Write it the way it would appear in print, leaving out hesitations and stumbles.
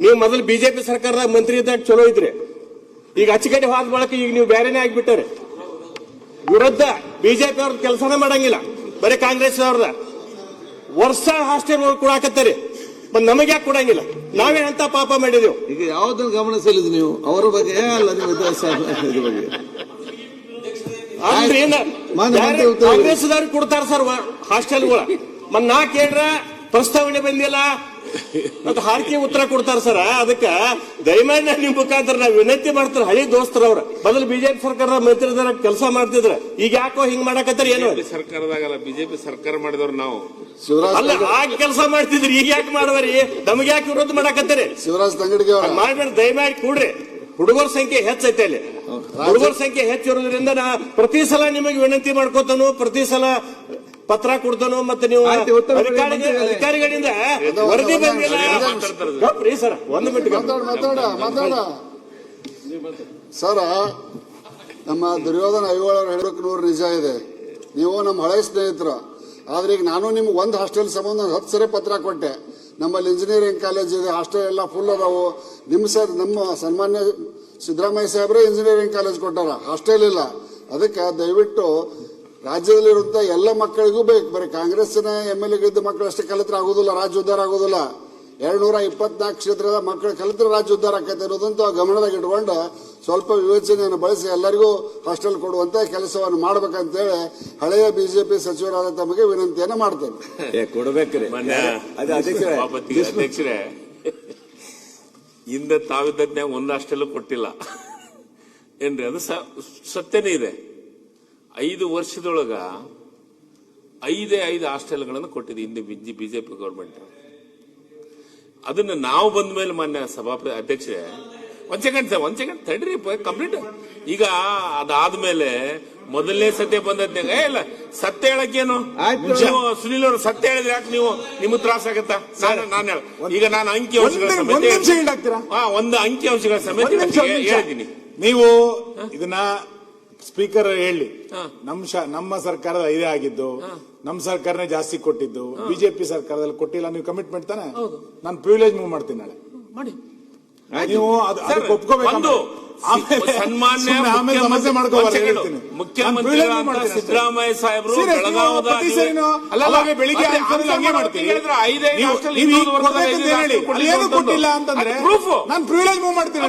ನೀವು ಮೊದಲು ಬಿಜೆಪಿ ಸರ್ಕಾರದಾಗ ಮಂತ್ರಿ ಇದ್ದಾಗ ಚಲೋ ಇದ್ರಿ, ಈಗ ಅಚ್ಚುಕಟ್ಟಿ ಹೋದ ಬಳಕ ಈಗ ನೀವು ಬೇರೆನೇ ಆಗ್ಬಿಟ್ಟಾರೆ. ವಿರುದ್ಧ ಬಿಜೆಪಿ ಅವ್ರ ಕೆಲಸನೇ ಮಾಡಂಗಿಲ್ಲ, ಬರೀ ಕಾಂಗ್ರೆಸ್ ಅವ್ರದ ವರ್ಷ ಹಾಸ್ಟೆಲ್ ಕೊಡಾಕತ್ತಾರೆ. ನಮಗೆ ಯಾಕೆ ಕೊಡಂಗಿಲ್ಲ? ನಾವೇನಂತ ಪಾಪ ಮಾಡಿದೆವು? ಈಗ ಯಾವ್ದನ್ನು ಗಮನಿಸಲಿದ್ದು ನೀವು ಅವರ ಬಗ್ಗೆ ಅಲ್ಲ ನಿಮ್ಮ ಬಗ್ಗೆ ಕಾಂಗ್ರೆಸ್ದವ್ರಿಗೆ ಕೊಡ್ತಾರ ಸರ್ ಹಾಸ್ಟೆಲ್ಗಳ. ನಾ ಕೇಳ್ರ ಪ್ರಸ್ತಾವನೆ ಬಂದಿಲ್ಲ ಅಂತ ಹಾರಿಕೆ ಉತ್ತರ ಕೊಡ್ತಾರ ಸರ್. ಅದಕ್ಕ ದಯಮಾಡಿ ನಿಮ್ ಮುಖಾಂತರ ನಾವು ವಿನಂತಿ ಮಾಡ್ತಾರೆ, ಹಳಿ ದೋಸ್ತರು ಅವ್ರ ಮೊದಲು ಬಿಜೆಪಿ ಸರ್ಕಾರದ ಮಂತ್ರಿದಾರ ಕೆಲಸ ಮಾಡ್ತಿದ್ರ, ಈಗ ಯಾಕೋ ಹಿಂಗ್ ಮಾಡಕತ್ತಾರ? ಏನು ಸರ್ಕಾರದಾಗಲ್ಲ, ಬಿಜೆಪಿ ಸರ್ಕಾರ ಮಾಡಿದವ್ರು ನಾವು ಅಲ್ಲ, ಆಗ ಕೆಲಸ ಮಾಡ್ತಿದ್ರಿ, ಈಗ ಯಾಕೆ ಮಾಡುವರಿ? ನಮ್ಗೆ ಯಾಕೆ ವಿರೋಧ ಮಾಡಕತ್ತಾರೆ? ಶಿವರಾಜ್ ತಂಗಡಿಗೆ ಮಾಡ್ಬೇಡ, ದಯಮಾಡಿ ಕೂಡ್ರಿ. ಹುಡುಗರ ಸಂಖ್ಯೆ ಹೆಚ್ಚೈತೆ ಅಲ್ಲಿ, ಹುಡುಗರ ಸಂಖ್ಯೆ ಹೆಚ್ಚಿರೋದ್ರಿಂದ ನಾ ಪ್ರತಿ ಸಲ ನಿಮಗೆ ವಿನಂತಿ ಮಾಡ್ಕೋತಾನು, ಪ್ರತಿ ಸಲ ಪತ್ರ ಕೊಡ್ತಾನು. ಮತ್ತೆ ನೀವು ಅಧಿಕಾರಿಗಳಿಂದ ವರದಿ ಬಂದಿಲ್ಲ ಸರ್. ಒಂದು ಮಿನಿಟ್ ಮಾತಾಡ ಸರ. ನಮ್ಮ ದುರ್ಯೋಧನ ಐಹೊಳೆ ಹೇಳೋಕೆ 100 ನಿಜ ಇದೆ. ನೀವು ನಮ್ಮ ಹಳೆ ಸ್ನೇಹಿತರು, ಆದ್ರೆ ಈಗ ನಾನು ನಿಮ್ಗೆ ಒಂದು ಹಾಸ್ಟೆಲ್ ಸಂಬಂಧ 10 ಸರಿ ಪತ್ರ ಕೊಟ್ಟೆ. ನಮ್ಮಲ್ಲಿ ಇಂಜಿನಿಯರಿಂಗ್ ಕಾಲೇಜ್ ಇದೆ, ಹಾಸ್ಟೆಲ್ ಎಲ್ಲ ಫುಲ್ ಅದಾವು. ನಮ್ಮ ಸನ್ಮಾನ್ಯ ಸಿದ್ದರಾಮಯ್ಯ ಸಾಹೇಬ್ರೆ ಇಂಜಿನಿಯರಿಂಗ್ ಕಾಲೇಜ್ ಕೊಟ್ಟಾರ, ಹಾಸ್ಟೆಲ್ ಇಲ್ಲ. ಅದಕ್ಕೆ ದಯವಿಟ್ಟು ರಾಜ್ಯದಲ್ಲಿರುವಂತ ಎಲ್ಲ ಮಕ್ಕಳಿಗೂ ಬೇಕು. ಬರೀ ಕಾಂಗ್ರೆಸ್ನ MLA ಮಕ್ಕಳು ಅಷ್ಟೇ ಕಲಿತ್ರೆ ಆಗೋದಿಲ್ಲ, ರಾಜ್ಯ ಉದ್ಧಾರ ಆಗೋದಿಲ್ಲ. 224 ಕ್ಷೇತ್ರದ ಮಕ್ಕಳು ಕಲಿತ್ರೆ ರಾಜ್ಯ ಉದ್ಧಾರ ಆಕೈತೆ ಅನ್ನೋದಂತೂ ಗಮನದಾಗ ಇಟ್ಕೊಂಡು ಸ್ವಲ್ಪ ವಿವೇಚನೆಯನ್ನು ಬಳಸಿ ಎಲ್ಲರಿಗೂ ಹಾಸ್ಟೆಲ್ ಕೊಡುವಂತ ಕೆಲಸವನ್ನು ಮಾಡ್ಬೇಕಂತೇಳಿ ಹಳೆಯ ಬಿಜೆಪಿ ಸಚಿವರಾದ ತಮಗೆ ವಿನಂತಿಯನ್ನು ಮಾಡ್ತೇನೆ. ಕೊಡಬೇಕ್ರಿ ಅಧ್ಯಕ್ಷರೇ. ಹಿಂದೆ ತಾವಿದ್ದಾಗ ಒಂದು ಹಾಸ್ಟೆಲ್ ಕೊಟ್ಟಿಲ್ಲ ಏನ್ರಿ? ಅದು ಸತ್ಯನೇ ಇದೆ. 5 ವರ್ಷದೊಳಗ 5 ಹಾಸ್ಟೆಲ್ಗಳನ್ನು ಕೊಟ್ಟಿದೆ ಹಿಂದೆ ಬಿಜೆಪಿ ಗೌರ್ಮೆಂಟ್. ಅದನ್ನ ನಾವು ಬಂದ ಮೇಲೆ ಮಾನ್ಯ ಸಭಾಪತಿ ಅಧ್ಯಕ್ಷರೇ, ಒಂದ್ ಸೆಕೆಂಡ್ ತಡ್ರಿ, ಕಂಪ್ಲೀಟ್. ಈಗ ಅದಾದ್ಮೇಲೆ ಮೊದಲನೇ ಸತ್ಯ ಬಂದದ್ನಾಗ ಇಲ್ಲ ಸತ್ಯ ಹೇಳಕ್ಕೇನು ಸುನೀಲ್ ಅವರು ಸತ್ಯ ಹೇಳಿದ್ರೆ ಯಾಕೆ ನೀವು ನಿಮ್ಗೆ ತ್ರಾಸ ಆಗತ್ತಾ? ನಾನು ಈಗ ನಾನು ಅಂಕಿಅಂಶಗಳ ಸಮೇತ ಒಂದು ಅಂಕಿಅಂಶಗಳ ಸಮೇತ ಹೇಳಿದ್ದೀನಿ. ನೀವು ಇದನ್ನ ಸ್ಪೀಕರ್ ಹೇಳಿ, ನಮ್ಮ ಸರ್ಕಾರದ 5 ಆಗಿದ್ದು, ನಮ್ಮ ಸರ್ಕಾರನೇ ಜಾಸ್ತಿ ಕೊಟ್ಟಿದ್ದು, ಬಿಜೆಪಿ ಸರ್ಕಾರದಲ್ಲಿ ಕೊಟ್ಟಿಲ್ಲ. ನೀವು ಕಮಿಟ್ಮೆಂಟ್ ತಾನೆ? ನಾನು ಪ್ರಿವಿಲೇಜ್ ಮೂವ್ ಮಾಡ್ತೀನಿ ನಾಳೆ ಮಾಡಿ. ನೀವು ಒಪ್ಕೋಬೇಕು. ಸನ್ಮಾನ್ಯ ಮುಖ್ಯಮಂತ್ರಿ ಸಿದ್ದರಾಮಯ್ಯ ಸಾಹೇಬರು ಬೆಳಿಗ್ಗೆ ಕೊಟ್ಟಿಲ್ಲ ಅಂತಂದ್ರೆ ನಾನು ಪ್ರಿವಿಲೇಜ್ ಮೂವ್ ಮಾಡ್ತೀನಿ.